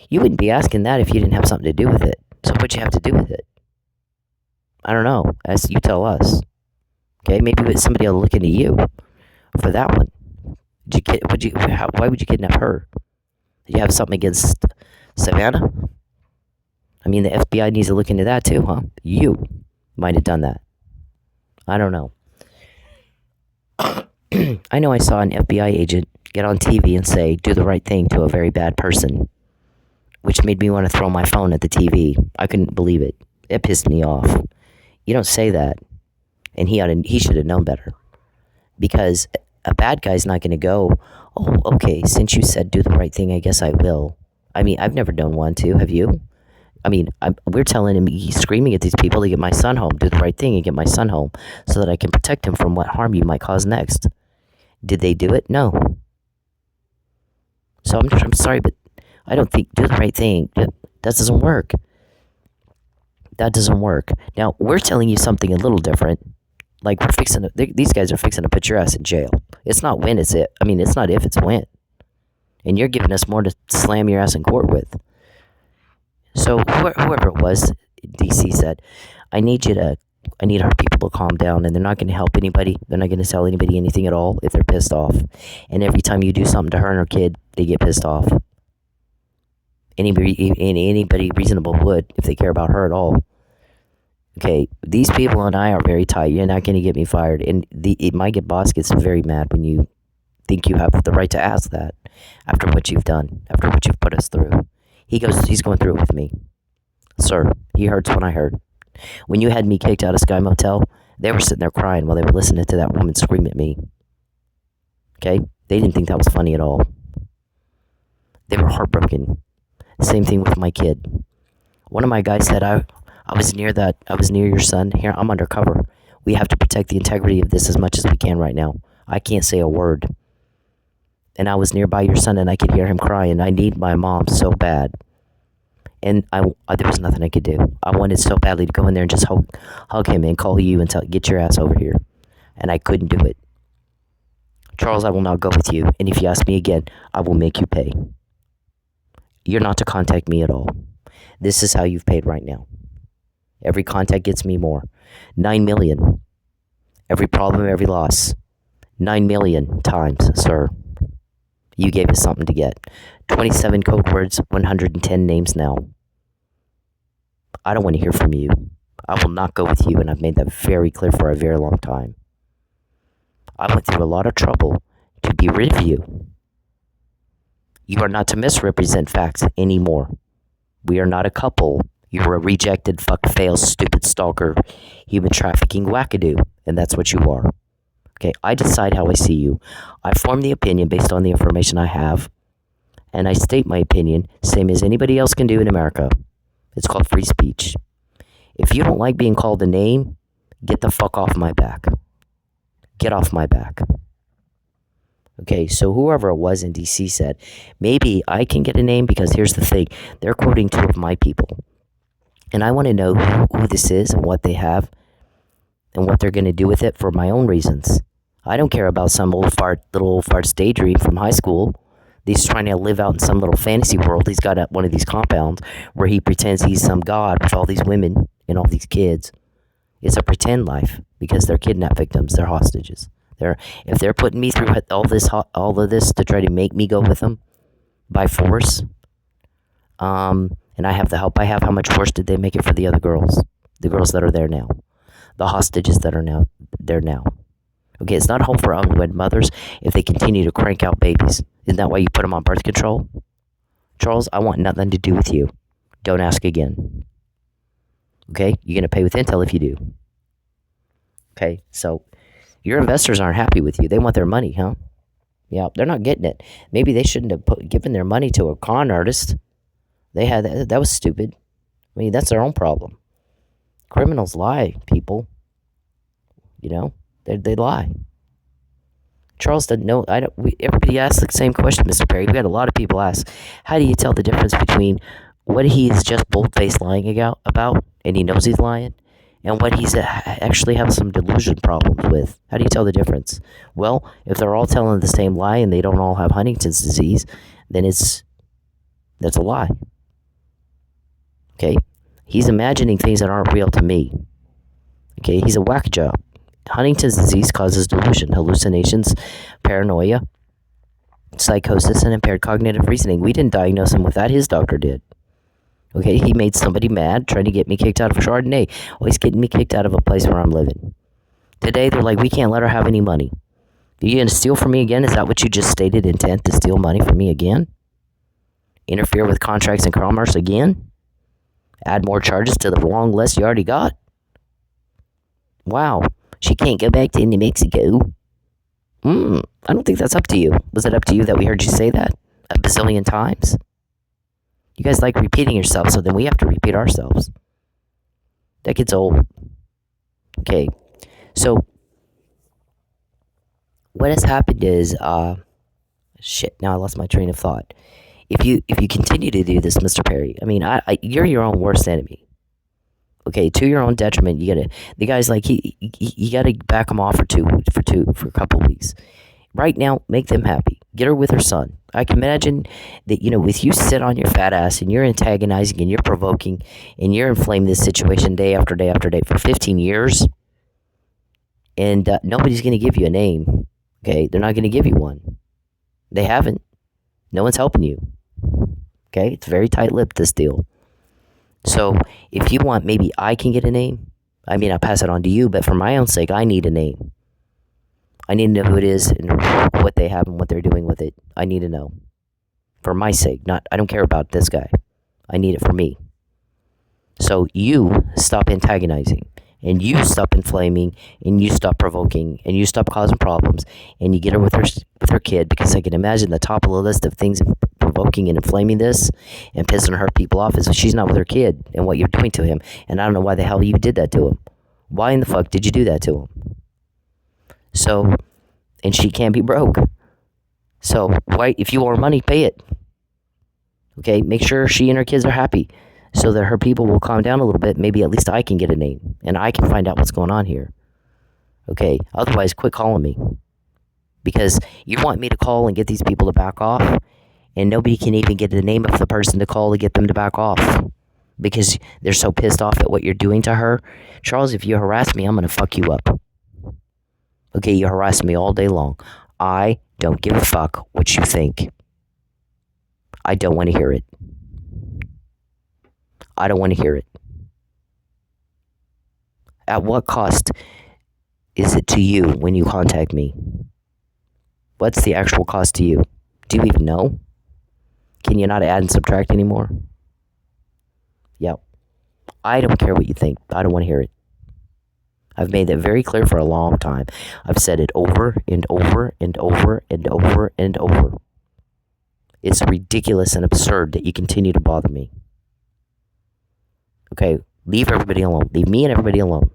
you wouldn't be asking that if you didn't have something to do with it. So what'd you have to do with it? I don't know. As you tell us. Okay, maybe somebody will look into you for that one. Why would you kidnap her? Did you have something against Savannah? I mean, the FBI needs to look into that too, huh? You might have done that. I don't know. I know I saw an FBI agent get on TV and say, do the right thing to a very bad person, which made me want to throw my phone at the TV. I couldn't believe it. It pissed me off. You don't say that. And he should have known better. Because a bad guy's not going to go, oh, okay, since you said do the right thing, I guess I will. I mean, I've never done one to, have you? I mean, we're telling him, he's screaming at these people to get my son home, do the right thing and get my son home so that I can protect him from what harm you might cause next. Did they do it? No. So I'm sorry, but I don't think do the right thing. That doesn't work. That doesn't work. Now, we're telling you something a little different. Like, these guys are fixing to put your ass in jail. It's not when, it's it. I mean, it's not if, it's when. And you're giving us more to slam your ass in court with. So whoever it was, DC said, I need our people to calm down, and they're not going to help anybody. They're not going to tell anybody anything at all if they're pissed off. And every time you do something to her and her kid, they get pissed off. Anybody reasonable would if they care about her at all. Okay, these people and I are very tight. You're not going to get me fired. And my boss gets very mad when you think you have the right to ask that after what you've done, after what you've put us through. He's going through it with me. Sir, he hurts when I hurt. When you had me kicked out of Sky Motel, they were sitting there crying while they were listening to that woman scream at me. Okay? They didn't think that was funny at all. They were heartbroken. Same thing with my kid. One of my guys said, I was near your son. Here, I'm undercover. We have to protect the integrity of this as much as we can right now. I can't say a word. And I was nearby your son, and I could hear him crying. I need my mom so bad. And there was nothing I could do. I wanted so badly to go in there and just hug him and call you and get your ass over here. And I couldn't do it. Charles, I will not go with you. And if you ask me again, I will make you pay. You're not to contact me at all. This is how you've paid right now. Every contact gets me more. 9 million. Every problem, every loss. 9 million times, sir. You gave us something to get. 27 code words, 110 names now. I don't want to hear from you. I will not go with you, and I've made that very clear for a very long time. I went through a lot of trouble to be rid of you. You are not to misrepresent facts anymore. We are not a couple. You're a rejected, fail, stupid stalker, human trafficking wackadoo, and that's what you are. Okay, I decide how I see you. I form the opinion based on the information I have, and I state my opinion, same as anybody else can do in America. It's called free speech. If you don't like being called a name, get the fuck off my back. Get off my back. Okay, so whoever it was in DC said, maybe I can get a name, because here's the thing. They're quoting two of my people. And I want to know who this is and what they have and what they're going to do with it for my own reasons. I don't care about some little old fart's daydream from high school. He's trying to live out in some little fantasy world. He's got one of these compounds where he pretends he's some god with all these women and all these kids. It's a pretend life because they're kidnap victims. They're hostages. If they're putting me through all of this to try to make me go with them by force, and I have the help I have, how much worse did they make it for the other girls? The girls that are there now. The hostages that are there now. Okay, it's not a home for unwed mothers if they continue to crank out babies. Isn't that why you put them on birth control? Charles, I want nothing to do with you. Don't ask again. Okay, you're going to pay with intel if you do. Okay, so your investors aren't happy with you. They want their money, huh? Yeah, they're not getting it. Maybe they shouldn't have given their money to a con artist. That was stupid. I mean, that's their own problem. Criminals lie, people. You know, they lie. Charles doesn't know. Everybody asks the same question, Mr. Perry. We had a lot of people ask, how do you tell the difference between what he's just bold-faced lying about, and he knows he's lying, and what he's actually having some delusion problems with? How do you tell the difference? Well, if they're all telling the same lie and they don't all have Huntington's disease, then that's a lie. Okay? He's imagining things that aren't real to me. Okay, he's a whack job. Huntington's disease causes delusion, hallucinations, paranoia, psychosis, and impaired cognitive reasoning. We didn't diagnose him with that. His doctor did. Okay, he made somebody mad trying to get me kicked out of Chardonnay. Oh, he's getting me kicked out of a place where I'm living. Today, they're like, we can't let her have any money. Are you going to steal from me again? Is that what you just stated, intent to steal money from me again? Interfere with contracts and commerce again? Add more charges to the long list you already got? Wow, she can't go back to New Mexico. I don't think that's up to you. Was it up to you that we heard you say that a bazillion times? You guys like repeating yourself, so then we have to repeat ourselves. That gets old. Okay, so what has happened is, shit, now I lost my train of thought. If you continue to do this, Mr. Perry, I mean, you're your own worst enemy. Okay, to your own detriment. The guy's like, you gotta back him off for a couple weeks. Right now, make them happy. Get her with her son. I can imagine that, with you sit on your fat ass and you're antagonizing and you're provoking and you're inflaming this situation day after day after day for 15 years, and nobody's going to give you a name. Okay, they're not going to give you one. They haven't. No one's helping you. Okay, it's very tight-lipped, this deal. So, if you want, maybe I can get a name. I mean, I'll pass it on to you, but for my own sake, I need a name. I need to know who it is and what they have and what they're doing with it. I need to know. For my sake. I don't care about this guy. I need it for me. So you stop antagonizing. And you stop inflaming. And you stop provoking. And you stop causing problems. And you get her with her kid. Because I can imagine the top of the list of things provoking and inflaming this and pissing her people off is if she's not with her kid and what you're doing to him. And I don't know why the hell you did that to him. Why in the fuck did you do that to him? So, and she can't be broke. So, why, if you owe her money, pay it. Okay, make sure she and her kids are happy so that her people will calm down a little bit. Maybe at least I can get a name and I can find out what's going on here. Okay, otherwise, quit calling me. Because you want me to call and get these people to back off, and nobody can even get the name of the person to call to get them to back off. Because they're so pissed off at what you're doing to her. Charles, if you harass me, I'm going to fuck you up. Okay, you harass me all day long. I don't give a fuck what you think. I don't want to hear it. I don't want to hear it. At what cost is it to you when you contact me? What's the actual cost to you? Do you even know? Can you not add and subtract anymore? Yep. I don't care what you think. I don't want to hear it. I've made that very clear for a long time. I've said it over and over and over and over and over. It's ridiculous and absurd that you continue to bother me. Okay, leave everybody alone. Leave me and everybody alone.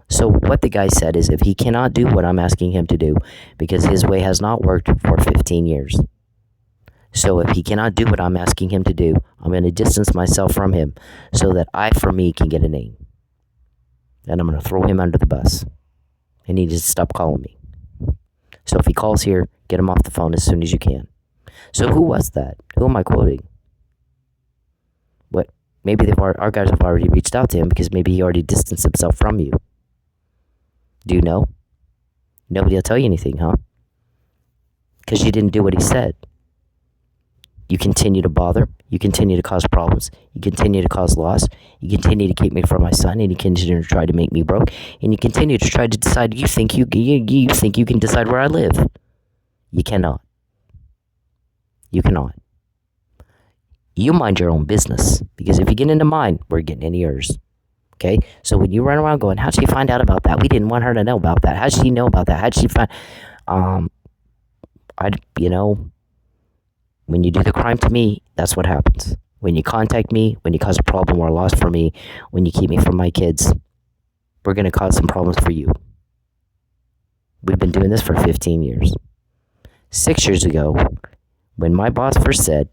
So what the guy said is if he cannot do what I'm asking him to do, because his way has not worked for 15 years. So if he cannot do what I'm asking him to do, I'm going to distance myself from him so that I, for me, can get a name. And I'm going to throw him under the bus. And he needs to stop calling me. So if he calls here, get him off the phone as soon as you can. So who was that? Who am I quoting? What? Maybe our guys have already reached out to him because maybe he already distanced himself from you. Do you know? Nobody will tell you anything, huh? Because you didn't do what he said. You continue to bother. You continue to cause problems. You continue to cause loss. You continue to keep me from my son, and you continue to try to make me broke. And you continue to try to decide. You think you can decide where I live. You cannot. You cannot. You mind your own business, because if you get into mine, we're getting into yours. Okay? So when you run around going, how'd she find out about that? We didn't want her to know about that. How'd she know about that? How'd she find... When you do the crime to me, that's what happens. When you contact me, when you cause a problem or a loss for me, when you keep me from my kids, we're going to cause some problems for you. We've been doing this for 15 years. 6 years ago, when my boss first said,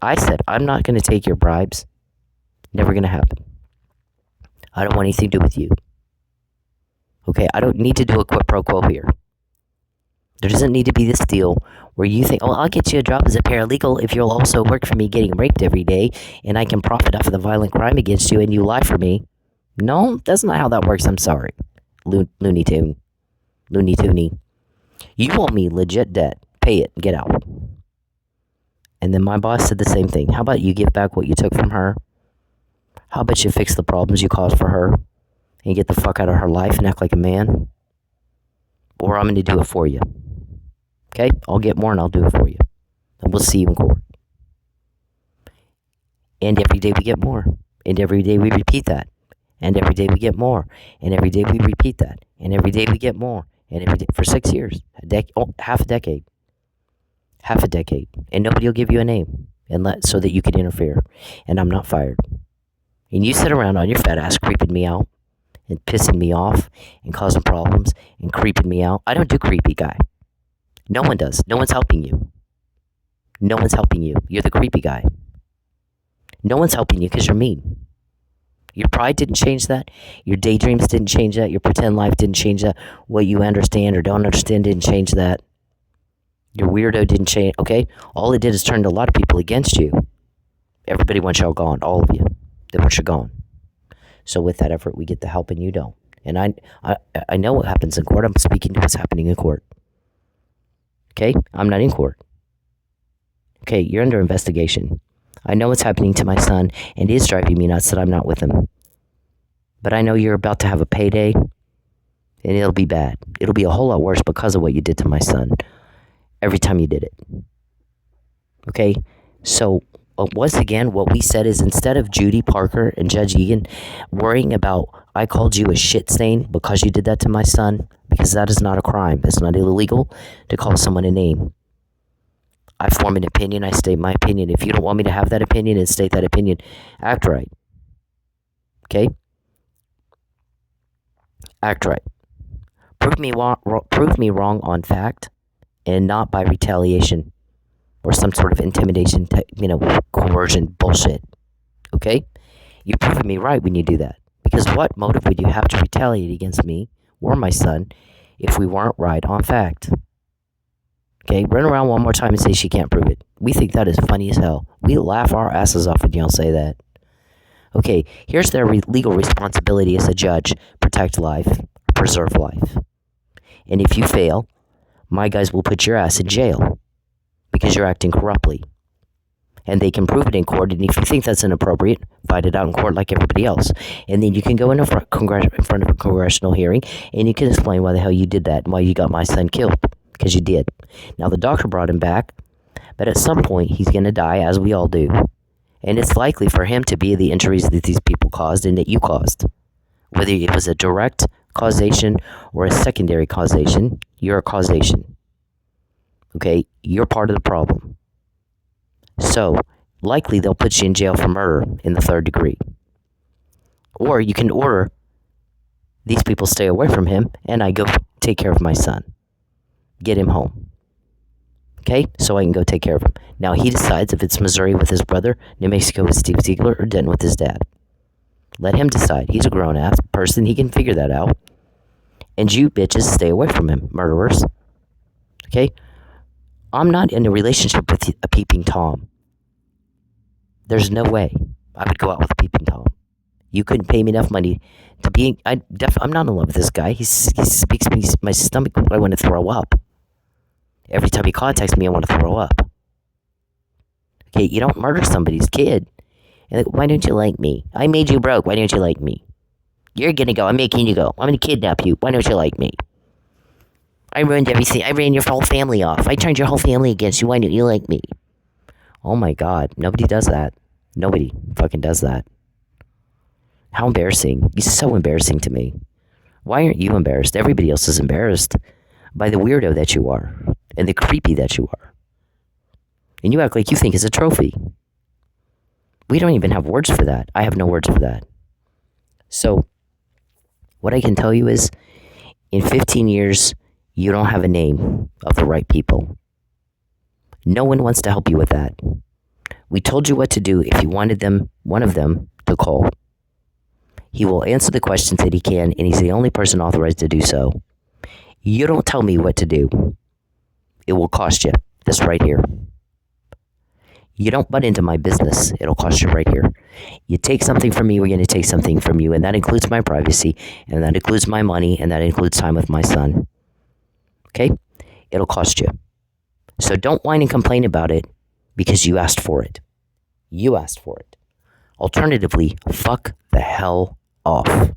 I said, I'm not going to take your bribes. Never going to happen. I don't want anything to do with you. Okay, I don't need to do a quid pro quo here. There doesn't need to be this deal where you think, oh, I'll get you a job as a paralegal if you'll also work for me getting raped every day, and I can profit off of the violent crime against you, and you lie for me. No, that's not how that works. I'm sorry. Looney Tune. Looney Tooney. You owe me legit debt. Pay it. Get out. And then my boss said the same thing. How about you give back what you took from her? How about you fix the problems you caused for her and get the fuck out of her life and act like a man? Or I'm going to do it for you. Okay? I'll get more and I'll do it for you. And we'll see you in court. And every day we get more. And every day we repeat that. And every day we get more. And every day we repeat that. And every day we get more. And every day for 6 years. Half a decade. Half a decade. And nobody will give you a name so that you can interfere. And I'm not fired. And you sit around on your fat ass creeping me out and pissing me off and causing problems and creeping me out. I don't do creepy, guy. No one does. No one's helping you. No one's helping you. You're the creepy guy. No one's helping you because you're mean. Your pride didn't change that. Your daydreams didn't change that. Your pretend life didn't change that. What you understand or don't understand didn't change that. Your weirdo didn't change. Okay? All it did is turn a lot of people against you. Everybody wants y'all gone. All of you. They want you gone. So with that effort, we get the help and you don't. And I know what happens in court. I'm speaking to what's happening in court. Okay? I'm not in court. Okay? You're under investigation. I know what's happening to my son, and it is driving me nuts that I'm not with him. But I know you're about to have a payday, and it'll be bad. It'll be a whole lot worse because of what you did to my son every time you did it. Okay? So, once again, what we said is instead of Judy Parker and Judge Egan worrying about, I called you a shit stain because you did that to my son, because that is not a crime. It's not illegal to call someone a name. I form an opinion, I state my opinion. If you don't want me to have that opinion and state that opinion, act right. Okay? Act right. Prove me wrong on fact and not by retaliation or some sort of intimidation, coercion bullshit. Okay? You're proving me right when you do that. Because what motive would you have to retaliate against me or my son if we weren't right on fact? Okay, run around one more time and say she can't prove it. We think that is funny as hell. We laugh our asses off when y'all say that. Okay, here's their legal responsibility as a judge. Protect life, preserve life. And if you fail, my guys will put your ass in jail because you're acting corruptly. And they can prove it in court, and if you think that's inappropriate, fight it out in court like everybody else. And then you can go in front of a congressional hearing, and you can explain why the hell you did that and why you got my son killed. Because you did. Now, the doctor brought him back, but at some point, he's going to die, as we all do. And it's likely for him to be the injuries that these people caused and that you caused. Whether it was a direct causation or a secondary causation, you're a causation. Okay? You're part of the problem. So, likely they'll put you in jail for murder in the 3rd degree. Or you can order these people stay away from him, and I go take care of my son. Get him home. Okay? So I can go take care of him. Now he decides if it's Missouri with his brother, New Mexico with Steve Ziegler, or Denton with his dad. Let him decide. He's a grown-ass person. He can figure that out. And you bitches stay away from him, murderers. Okay? I'm not in a relationship with a peeping Tom. There's no way I would go out with a peeping Tom. You couldn't pay me enough money to be... I'm not in love with this guy. He speaks me my stomach. I want to throw up. Every time he contacts me, I want to throw up. Okay, you don't murder somebody's kid. And like, why don't you like me? I made you broke. Why don't you like me? You're gonna go. I'm making you go. I'm gonna kidnap you. Why don't you like me? I ruined everything. I ran your whole family off. I turned your whole family against you. Why don't you like me? Oh my God. Nobody does that. Nobody fucking does that. How embarrassing. It's so embarrassing to me. Why aren't you embarrassed? Everybody else is embarrassed by the weirdo that you are and the creepy that you are. And you act like you think it's a trophy. We don't even have words for that. I have no words for that. So, what I can tell you is, in 15 years, you don't have a name of the right people. No one wants to help you with that. We told you what to do if you wanted one of them, to call. He will answer the questions that he can, and he's the only person authorized to do so. You don't tell me what to do. It will cost you. This right here. You don't butt into my business. It'll cost you right here. You take something from me, we're going to take something from you. And that includes my privacy, and that includes my money, and that includes time with my son. Okay? It'll cost you. So don't whine and complain about it because you asked for it. You asked for it. Alternatively, fuck the hell off.